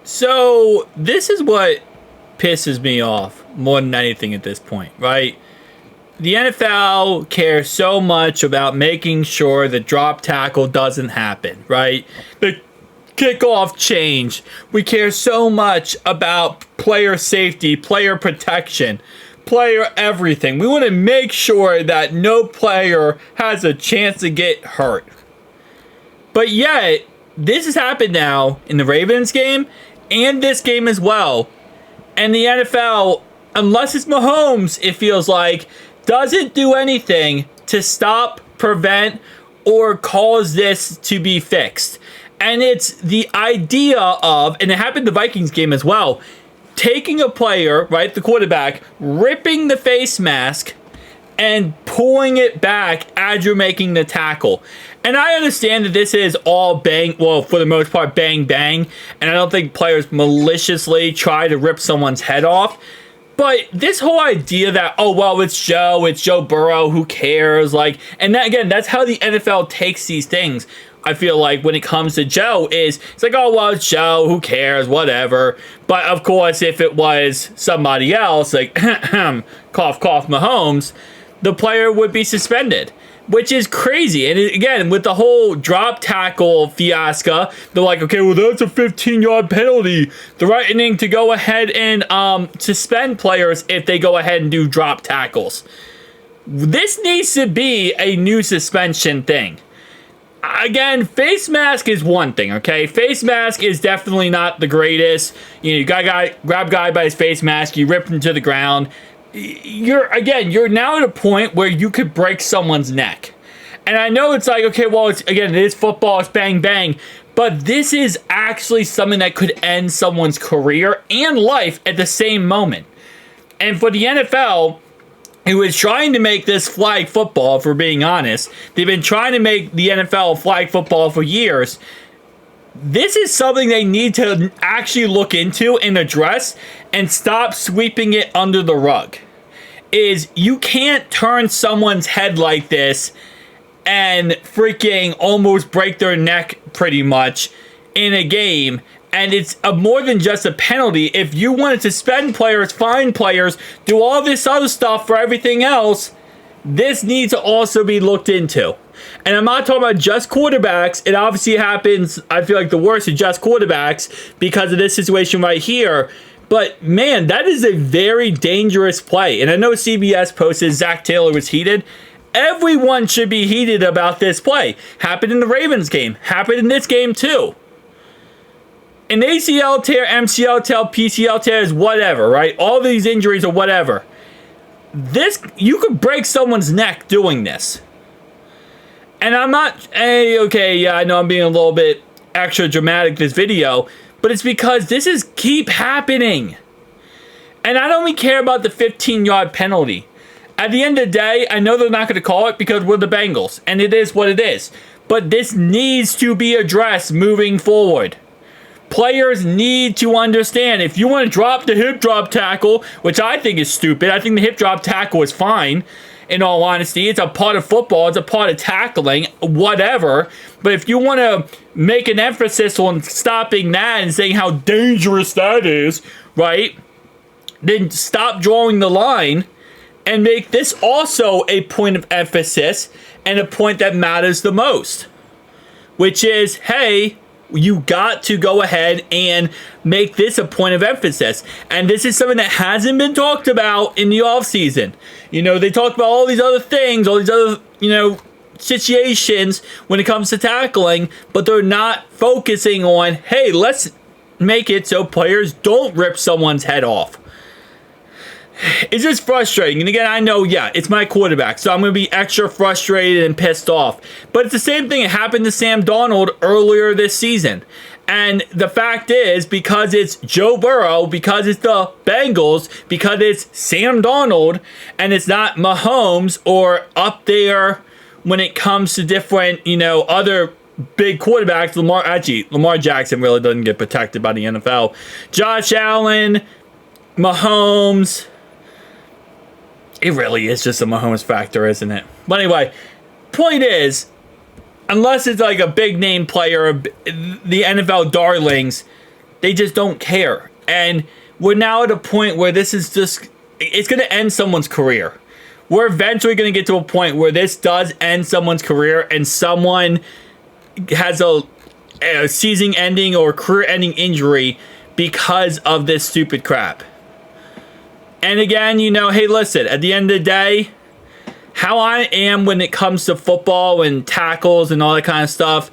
So this is what pisses me off more than anything at this point, right? The NFL cares so much about making sure the drop tackle doesn't happen, right? The kickoff change. We care so much about player safety, player protection, player everything. We want to make sure that no player has a chance to get hurt. But yet, this has happened now in the Ravens game and this game as well. And the NFL, unless it's Mahomes, it feels like, doesn't do anything to stop, prevent, or cause this to be fixed. And it's the idea of, and it happened in the Vikings game as well, taking a player, right, the quarterback, ripping the face mask and pulling it back as you're making the tackle. And I understand that this is all bang, well, for the most part, bang, bang. And I don't think players maliciously try to rip someone's head off. But this whole idea that, oh, well, it's Joe Burrow, who cares? Like, and that, again, that's how the NFL takes these things. I feel like when it comes to Joe it's like, oh, well, it's Joe, who cares, whatever. But of course, if it was somebody else, like, cough, cough, Mahomes, the player would be suspended, which is crazy. And again, with the whole drop tackle fiasco, they're like, okay, well, that's a 15-yard penalty. Threatening to go ahead and suspend players if they go ahead and do drop tackles. This needs to be a new suspension thing. Again, face mask is one thing, okay? Face mask is definitely not the greatest. You know, you grab guy by his face mask, you rip him to the ground. You're now at a point where you could break someone's neck. And I know it's like, okay, well, it is football, it's bang, bang. But this is actually something that could end someone's career and life at the same moment. And for the NFL, who is trying to make this flag football, if we're being honest, they've been trying to make the NFL flag football for years. This is something they need to actually look into and address and stop sweeping it under the rug. Is you can't turn someone's head like this and freaking almost break their neck pretty much in a game. And it's more than just a penalty. If you want to suspend players, fine players, do all this other stuff for everything else, this needs to also be looked into. And I'm not talking about just quarterbacks. It obviously happens, I feel like, the worst is just quarterbacks because of this situation right here. But, man, that is a very dangerous play. And I know CBS posted Zach Taylor was heated. Everyone should be heated about this play. Happened in the Ravens game. Happened in this game, too. An ACL tear, MCL tear, PCL tears, whatever, right? All these injuries or whatever. You could break someone's neck doing this. And I'm not, I know I'm being a little bit extra dramatic this video, but it's because this is keep happening. And I don't even care about the 15-yard penalty. At the end of the day, I know they're not going to call it because we're the Bengals, and it is what it is. But this needs to be addressed moving forward. Players need to understand, if you want to drop the hip drop tackle, which I think is stupid, I think the hip drop tackle is fine, in all honesty. It's a part of football, it's a part of tackling, whatever. But if you want to make an emphasis on stopping that and saying how dangerous that is, right, then stop drawing the line and make this also a point of emphasis and a point that matters the most, which is, hey, you got to go ahead and make this a point of emphasis. And this is something that hasn't been talked about in the offseason. You know, they talk about all these other things, all these other, situations when it comes to tackling, but they're not focusing on, hey, let's make it so players don't rip someone's head off. It's just frustrating. And again, I know, it's my quarterback, so I'm going to be extra frustrated and pissed off. But it's the same thing that happened to Sam Darnold earlier this season. And the fact is, because it's Joe Burrow, because it's the Bengals, because it's Sam Darnold, and it's not Mahomes or up there when it comes to different, other big quarterbacks. Lamar Jackson really doesn't get protected by the NFL. Josh Allen, Mahomes. It really is just a Mahomes factor, isn't it? But anyway, point is, unless it's like a big name player, the NFL darlings, They just don't care. And we're now at a point where this is just, it's going to end someone's career. We're eventually going to get to a point where this does end someone's career and someone has a season-ending or career-ending injury because of this stupid crap. And again, you know, hey, listen, at the end of the day, how I am when it comes to football and tackles and all that kind of stuff,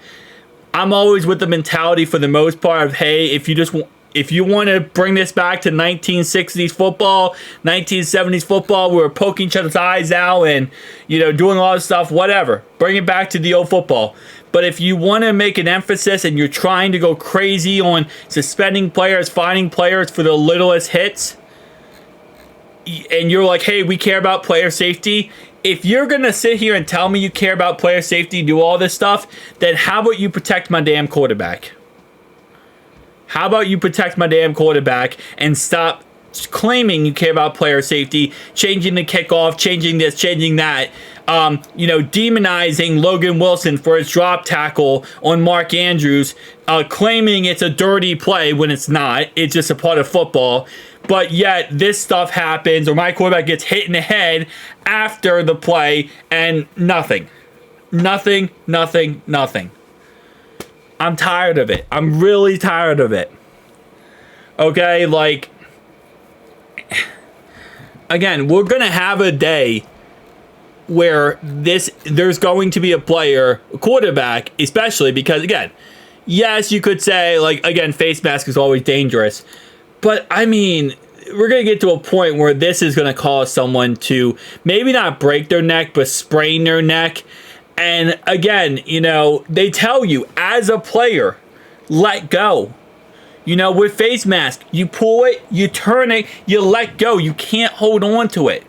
I'm always with the mentality for the most part of, hey, if you want to bring this back to 1960s football, 1970s football, we were poking each other's eyes out and, you know, doing all this stuff, whatever. Bring it back to the old football. But if you want to make an emphasis and you're trying to go crazy on suspending players, finding players for the littlest hits, and you're like, hey, we care about player safety. If you're going to sit here and tell me you care about player safety, do all this stuff, then how about you protect my damn quarterback? How about you protect my damn quarterback and stop claiming you care about player safety, changing the kickoff, changing this, changing that, you know, demonizing Logan Wilson for his drop tackle on Mark Andrews, claiming it's a dirty play when it's not. It's just a part of football. But yet this stuff happens, or my quarterback gets hit in the head after the play, and nothing. Nothing. I'm tired of it. I'm really tired of it. Okay, like, again, we're going to have a day where there's going to be a player, a quarterback, especially because, again, yes, you could say, like, again, face mask is always dangerous. But, I mean, we're going to get to a point where this is going to cause someone to maybe not break their neck, but sprain their neck. And, again, you know, they tell you, as a player, let go. You know, with face mask, you pull it, you turn it, you let go. You can't hold on to it.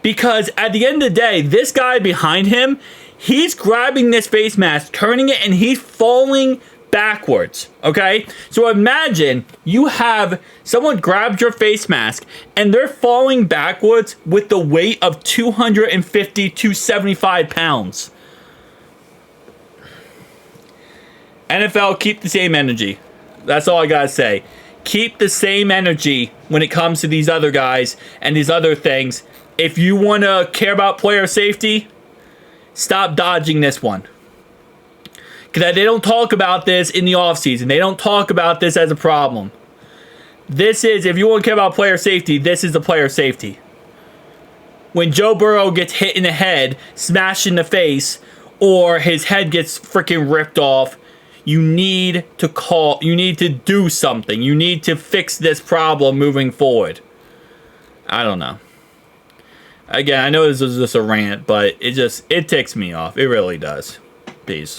Because at the end of the day, this guy behind him, he's grabbing this face mask, turning it, and he's falling backwards, okay? So imagine you have someone grabbed your face mask and they're falling backwards with the weight of 250, 275 pounds. NFL, keep the same energy. That's all I gotta say. Keep the same energy when it comes to these other guys and these other things. If you want to care about player safety, stop dodging this one. Because they don't talk about this in the offseason. They don't talk about this as a problem. This is, if you want to care about player safety, this is the player safety. When Joe Burrow gets hit in the head, smashed in the face, or his head gets freaking ripped off, you need to do something. You need to fix this problem moving forward. I don't know. Again, I know this is just a rant, but it ticks me off. It really does. Peace.